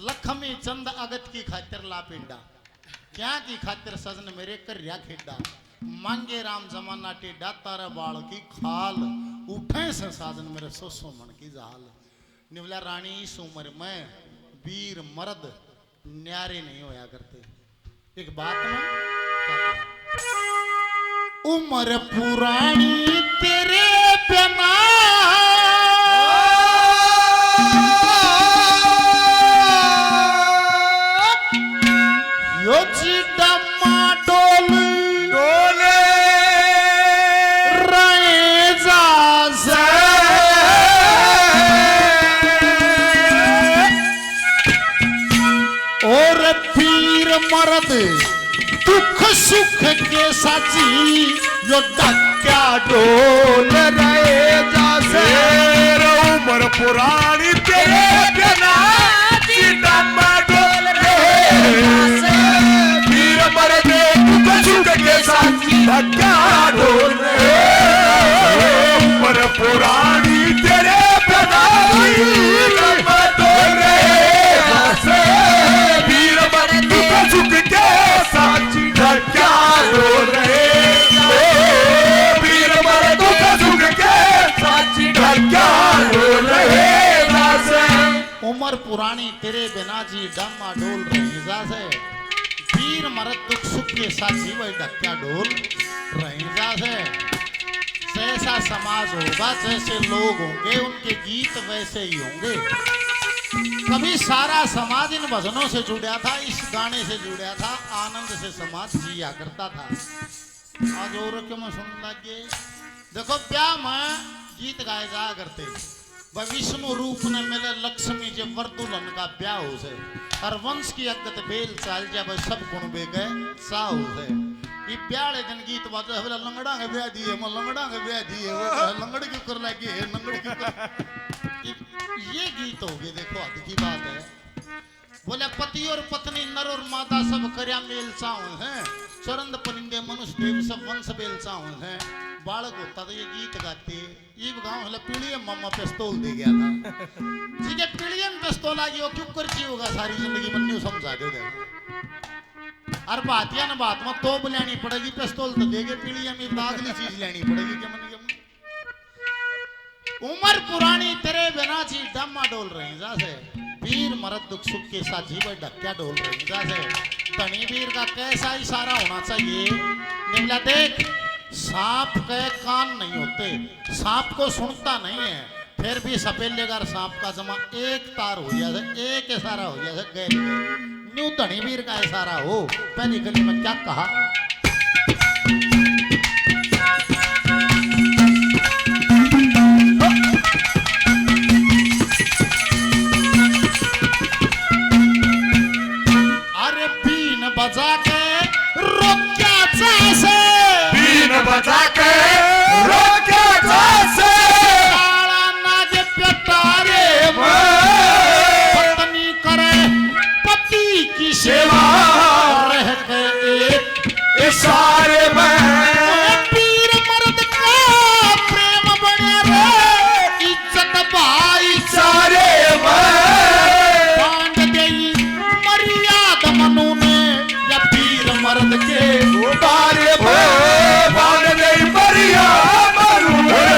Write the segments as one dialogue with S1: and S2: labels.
S1: लखमी चंद अगत की खातिर ला पिंडा, क्या की खातिर सजन मेरे करया खेडा, मांगे राम जमाना टेढ़ा तारा बाल की खाल, उठे से साजन मेरे सोसो मन की जाल। निवला रानी इस उम्र में वीर मर्द न्यारे नहीं होया करते। एक बात में उम्र पुरानी तेरे बिना यो चिडम्मा डोल डोले रहे जा और पीर मर्द दुख सुख के साची जो डक्या डोल रहे जासे।
S2: उम्र पुरानी तेरे बिना चिडम्मा डोल रहे जासे। पीर मर्द दुख सुख के साची डक्या डोल रहे। उम्र पुरानी तेरे बिना चिडम्मा डोल रहे जासे। पीर मर्द दुख सुख के साची डक्या डोल रहे। पीर मर्द दुख सुख के साची डक्या डोल रहे जासे।
S1: उम्र पुरानी तेरे बिना जी डम्मा डोल रही जासे। वीर मर्द दुख सुख के साथी वही डक्या डोल रही जासे। जैसा समाज होगा जैसे लोग होंगे उनके गीत वैसे ही होंगे। कभी सारा समाज इन भजनों से जुड़ा था, इस गाने से जुड़ा था, आनंद से समाज जिया करता था। आज और क्यों मैं सुन लगे देखो ब्याह में गीत गाए जा करते विष्णु रूप ने मिले लक्ष्मी जे वर्दुलन का ब्याह हो से और वंश की अगत बेल चाल जा सब गुण बे गए साहू है। ये ब्याह दिन गीत बाजे हवेला लंगड़ा के ब्याह दिए मैं लंगड़ा के ब्याह दिए वो लंगड़ क्यों कर लगे है लंगड़ क्यों कर ये गीत हो गए। देखो हद की बात है। बोले पति और पत्नी नर और माता सब करया मेल चाव है। चरंद परिंदे मनुष्य देव सब वंश बेल चाव है। बालक होता तो ये गीत गाते ये गाँव हले पीढ़ी मामा पिस्तौल दे गया था ठीक है पीढ़ी में पिस्तौल आ गया क्यों कर ची होगा सारी जिंदगी मन न्यू समझा दे और बात या ना बात में तो लेनी पड़ेगी पिस्तौल तो देगे पीढ़ी में अगली चीज लेनी पड़ेगी क्या मन उम्र पुरानी तेरे बिना जी डम्मा डोल रही जैसे वीर मर्द दुख सुख के साथ जी वही डक्या डोल रही जैसे धनी वीर का कैसा इशारा होना चाहिए। निमला देख सांप के कान नहीं होते, सांप को सुनता नहीं है, फिर भी सपेलेगार सांप का जमा एक तार हो गया था, एक इशारा हो गया था गए न्यू धनी वीर का इशारा हो। पहली गली में क्या कहा अरे बीन बजा के रोक्या जैसे
S2: बचा के रोक्या जैसे
S1: काला नाग प्यारे पत्नी करे पति की सेवा रह के एक
S2: इशारे में
S1: पीर मर्द का प्रेम बने रे इज्जत भाई
S2: इशारे में
S1: बांध देई मर्यादा मनु ने या पीर मर्द के
S2: बारे बांध दे मरिया मरु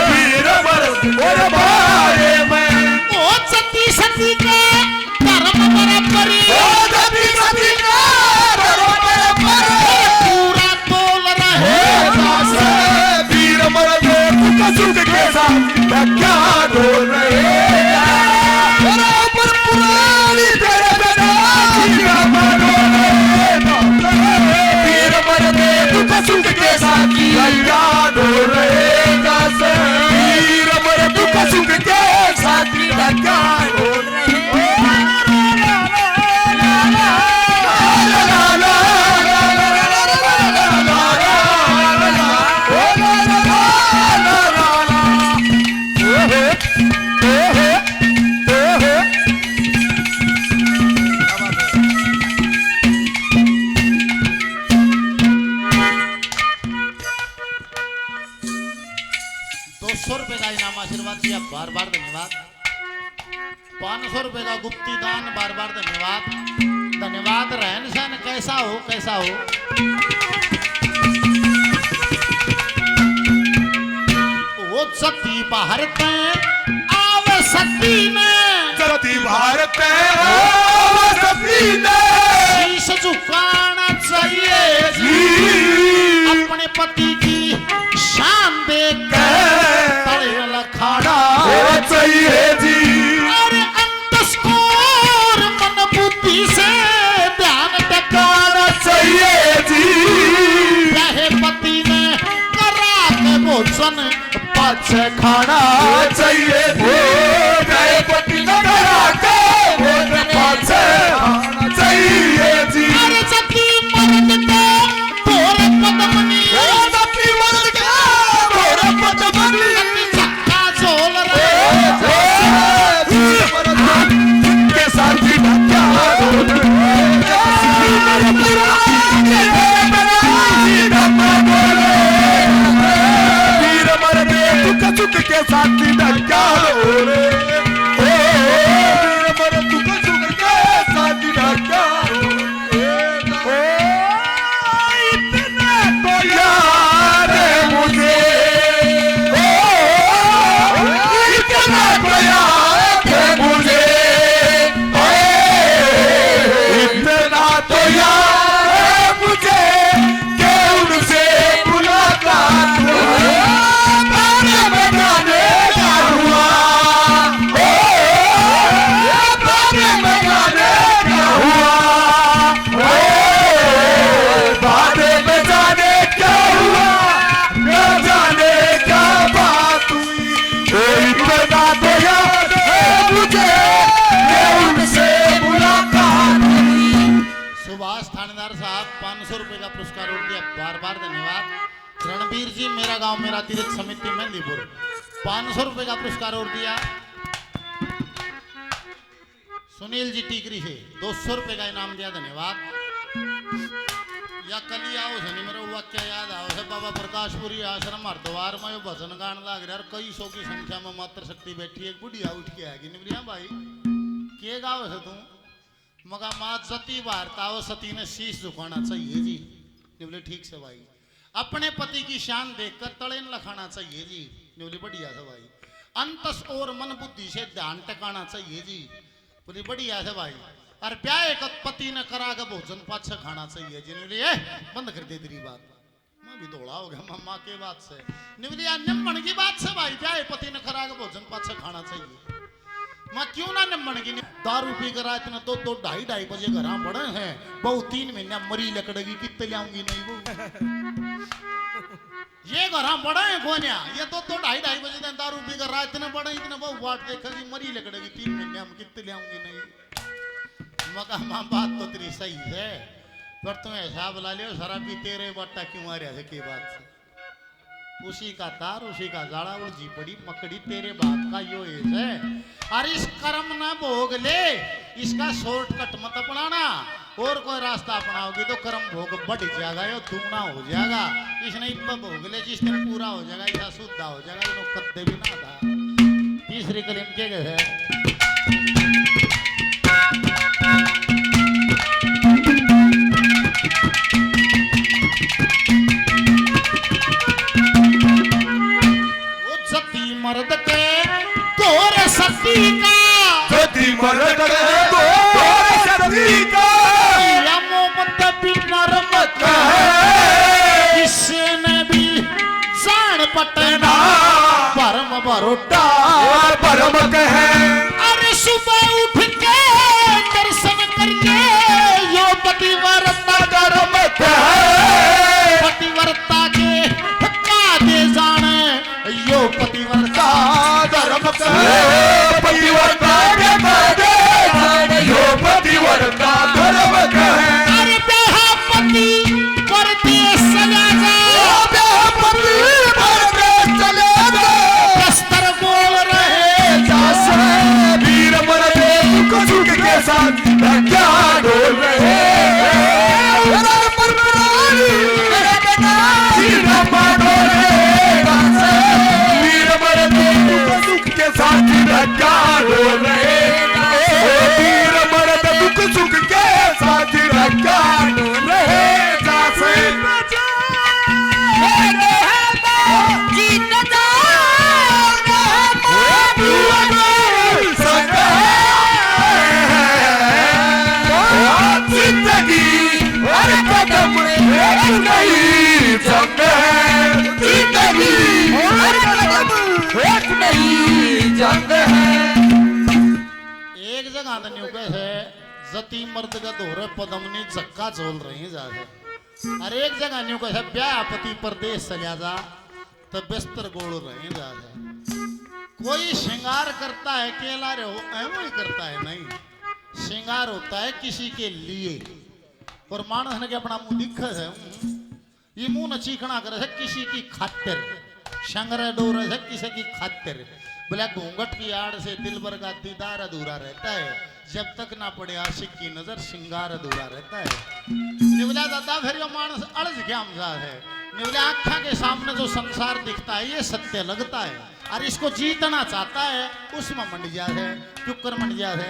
S2: पीर मर्द और बारे में
S1: ओ सती सती का धर्म बराबरी
S2: ओ सती सती का धर्म बराबरी
S1: पूरा तोल रहे
S2: जासे। पीर मर्द दुख सुख के साथ डक्या डोल रहे। उम्र पुरानी तेरे बिना चिडम्मा डोल रहे जासे। पीर मर्द दुख सुख के साथ डक्या डोल रहे जासे। पीर मर्द दुख सुख के साथ डक्या डोल रहे।
S1: ₹200 का इनाम आशीर्वाद दिया बार बार धन्यवाद। ₹500 का गुप्ती दान, बार बार धन्यवाद। धन्यवाद। रहन सहन कैसा हो, कैसा हो? वो सती बाहर ते आवे सती में,
S2: सती भारत सती ने
S1: शीश झुकाना चाहिए जी, अपने पति की शान देख तले लखाना
S2: चाहिए जी।
S1: अरे अंतस्कोर मन बुद्धि से ध्यान टकाना
S2: चाहिए जी।
S1: चाहे पति ने करा के भोजन पाछे खाना
S2: चाहिए जी। चाहे पति न करा के भोजन पाछे खाना चाहिए जी।
S1: अरे सती मर्द को तोरे पदमनी,
S2: सती मर्द का तोरे पदमनी,
S1: सती चक्का झोल रहे
S2: के साथी ढक्का वीर मर्दे दुख सुख के साथी ढक्का रे, वीर मर्द दुख सुख के साथी ढक्का रे। इतना तो याद है मुझे, इतना तो याद है मुझे, इतना तो याद है मुझे कि उनसे मुलाकात बारे में जाने क्या हुआ, बारे में जाने क्या हुआ, बारे में जाने क्या हुआ, न जाने क्या बात हुई। इतना तो याद है मुझे कि उनसे मुलाकात हुई।
S1: सुभाष थानेदार साहब ₹500 का पुरस्कार और दिया, बार बार धन्यवाद। रणबीर जी मेरा गांव मेरा तीर्थ समिति मेहंदीपुर ₹500 का पुरस्कार और दिया। सुनील जी टीकरी से ₹200 का इनाम दिया, धन्यवाद। या कली आओ से मेरे वाक्य याद आओ से बाबा प्रकाशपुरी आश्रम हरिद्वार में भजन गान लाग रहा, कई सौ की संख्या में मात्र शक्ति बैठी, एक बुढ़िया उठ के आएगी निवरिया भाई के गाँव से तू मगा माँ सती वार्ता हो, सती ने शीश झुकाना चाहिए जी। बोले ठीक से भाई, अपने पति की शान देखकर तड़ेन लखाना चाहिए जी। बोले बढ़िया से भाई, अंतस और मन बुद्धि से ध्यान टकाना चाहिए जी। बोले बढ़िया से भाई, और प्यार एक पति ने करा के भोजन पाछे खाना चाहिए जी। बोले बंद कर दे तेरी बात, मैं भी दौड़ा हो गया मम्मा के बात से। बोले निम्मन की बात से भाई, प्यार पति ने करा के भोजन पाछे खाना चाहिए। मैं क्यों ना निम्मन की, दारू पी कर रात में तो 2-2:30 बजे घर पड़े हैं, बहु 3 महीने मरी लकड़ेगी, कितने लाऊंगी नहीं वो ये घर पड़े हैं कोन्या, ये तो 2-2:30 बजे तक दारू पी कर रात में पड़े, इतने बहु बाट देखेगी मरी लकड़ेगी 3 महीने हम कितने लाऊंगी नहीं। मका माँ बात तो तेरी सही है, पर तुम्हें हिसाब ला लियो शराबी तेरे बट्टा क्यों आ रहा है की बात से। उसी का तार उसी का जाड़ा, उलझी पड़ी मकड़ी तेरे बात का यो एज है। अरे इस कर्म ना भोग ले, इसका शॉर्टकट मत अपनाना, और कोई रास्ता अपनाओगे तो कर्म भोग बढ़ जाएगा, यो दुगना हो जाएगा। इसने इतना भोग ले, जिस दिन पूरा हो जाएगा ऐसा शुद्ध हो जाएगा, इन्हों कद्दे भी ना था। तीसरी कलीम के गए है मर्द के तोरे सती का,
S2: सती मर्द के तोरे सती का,
S1: या मोहम्मद भी नरमत है, इसने भी जान पटना परम बरोटा
S2: परम है।
S1: अरे सुबह उठ के दर्शन करके यो पतिव्रता
S2: धर्मत है,
S1: पतिव्रता के काजे जाने यो पतिव्रता
S2: धर्म है, पतिव्रता के काजे जाने यो पतिव्रता धर्म है।
S1: अरे बेहा पति परदेश चला जा,
S2: पति परदेश चले गए,
S1: बस्तर बोल रहे
S2: जैसे जंग है जिंदगी एक नई जंग है।
S1: एक जगह तो न्यू कैसे जती मर्द का दोहरे पदमनी चक्का चोल रही जाते और एक जगह न्यू कैसे ब्याह पति परदेश चलिया जा तो बिस्तर गोड़ रही जाते। कोई श्रृंगार करता है केला रे हो एवं ही करता है नहीं, श्रृंगार होता है किसी के लिए। और मानस ने के अपना मुंह दिखा है ये मुंह न चीखना करे है किसी की खातिर, शंगर डोर है किसी की खातिर। बोला घूंघट की आड़ से दिलबर का दीदार अधूरा रहता है, जब तक ना पड़े आशिक की नजर श्रृंगार अधूरा रहता है। निवला दादा फिर यो मानस अड़ज क्या मजा है, निवला आँखा के सामने जो संसार दिखता है ये सत्य लगता है और इसको जीतना चाहता है उसमें मंड जा है चुक्कर मंड जा है।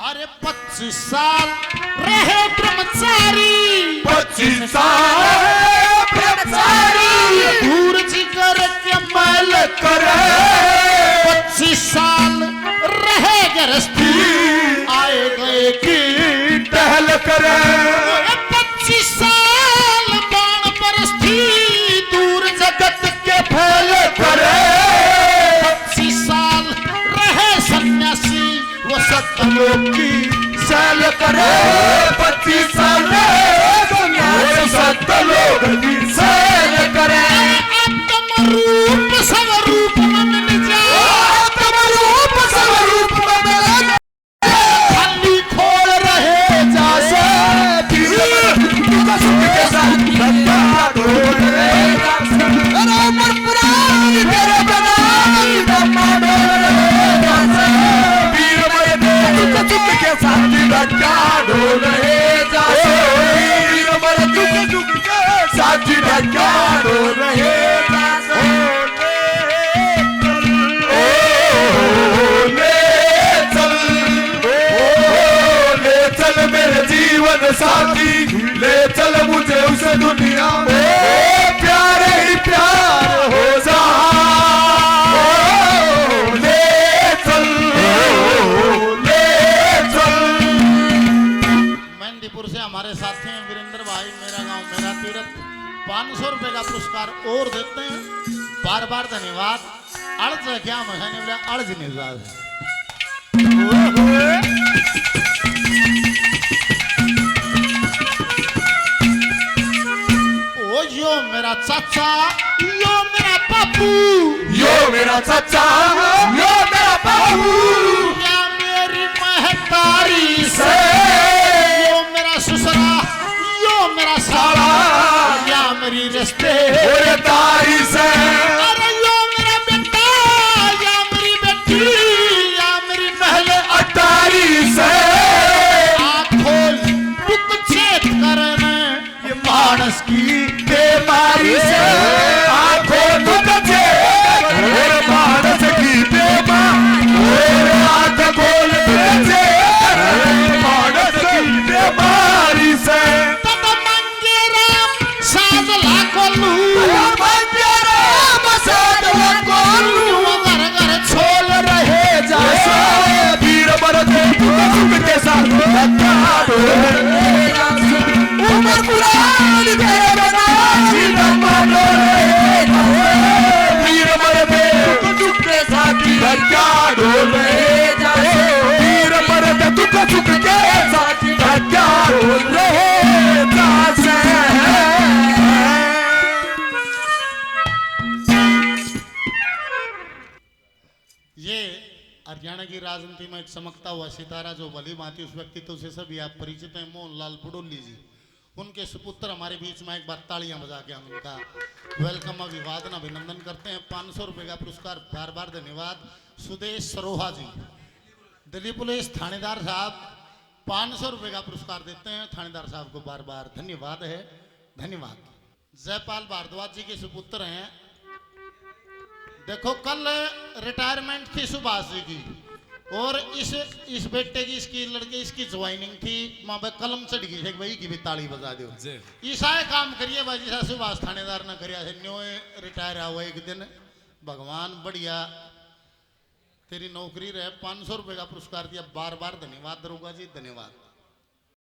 S1: अरे 25 साल रहे ब्रह्मचारी,
S2: 25 साल ब्रह्मचारी
S1: दूर जिगर के मल
S2: करे,
S1: 25 साल रहे गृहस्थी आए गए की
S2: टहल करे,
S1: 25 साल बाण परस्थी दूर जगत
S2: के फैल करे,
S1: 25 साल रहे सन्यासी वो सतलोक की
S2: सैल करे, 25 साल सत्य की सैल करे।
S1: आत्म रूप स्वरूप में मिल जाए,
S2: आत्म रूप स्वरूप में मिल जाए,
S1: खाली खोल रहे
S2: जैसे सुख के साथ धक्का ढोल रहे, अरे उमर पुरानी तेरे बिना धक्का ढोल रहे, वीर मरे सुख के साथ धक्का ढोल रहे, वीर मरे सुख के साथ धक्का ढोल रहे। साथी ले चल मुझे उस दुनिया में प्यार ही प्यार हो जा, ले चल ले चल।
S1: मेहंदीपुर से हमारे साथी हैं वीरेंद्र भाई, मेरा गांव मेरा तीरथ 500 रुपए का पुरस्कार और देते हैं, बार बार धन्यवाद। अर्ज क्या महीने अर्ज निर्वाद है। ओ यो मेरा चाचा यो मेरा बापू,
S2: यो मेरा चाचा यो मेरा बाबू,
S1: या मेरी महतारी
S2: से
S1: यो मेरा ससुरा यो मेरा साला, या मेरी रिश्ते
S2: और तारी से,
S1: अरे यो मेरा बेटा या मेरी बेटी या मेरी महल
S2: अटारी से,
S1: आंखों दुख चेत करने
S2: ये मानस की बीमारी से, आंखों दुख से और मानस की बीमारी, और आंख खोल से मानस की बीमारी से,
S1: तब मंगे राम साज लाखों लू,
S2: मंगे राम साज लाखों लू,
S1: घर घर छोल रहे
S2: जैसे वीर मरते सुख के साथ धक्का ढोल रहे, उमर पुरानी तेरे बिना धक्का ढोल रहे, वीर मरते सुख के साथ धक्का ढोल रहे, वीर मरते दुख सुख के साथ धक्का ढोल रहे।
S1: ये हरियाणा की राजनीति में एक चमकता हुआ सितारा जो भली भांति उस व्यक्तित्व से सभी आप परिचित हैं, मोहनलाल पुडोली जी। उनके सुपुत्र हमारे बीच में एक बार तालियां बजा के हम इनका वेलकम अभिवादन अभिनंदन करते हैं। 500 रुपए का पुरस्कार बार बार धन्यवाद। सुदेश सरोहा जी, दिल्ली पुलिस थानेदार साहब 500 रुपए का पुरस्कार देते हैं। थानेदार साहब को बार बार धन्यवाद है, धन्यवाद। जयपाल भारद्वाज जी के सुपुत्र हैं। देखो कल रिटायरमेंट थी सुभाष जी की, और इस बेटे की इसकी लड़के इसकी ज्वाइनिंग थी माँ पे कलम चढ़ गई है भाई की भी ताली बजा दो ईसा काम करिए भाई जैसा सुभाष थानेदार ने करिया है न्यो रिटायर हुआ एक दिन भगवान बढ़िया तेरी नौकरी रहे 500 रुपए का पुरस्कार दिया बार बार धन्यवाद दरोगा जी धन्यवाद।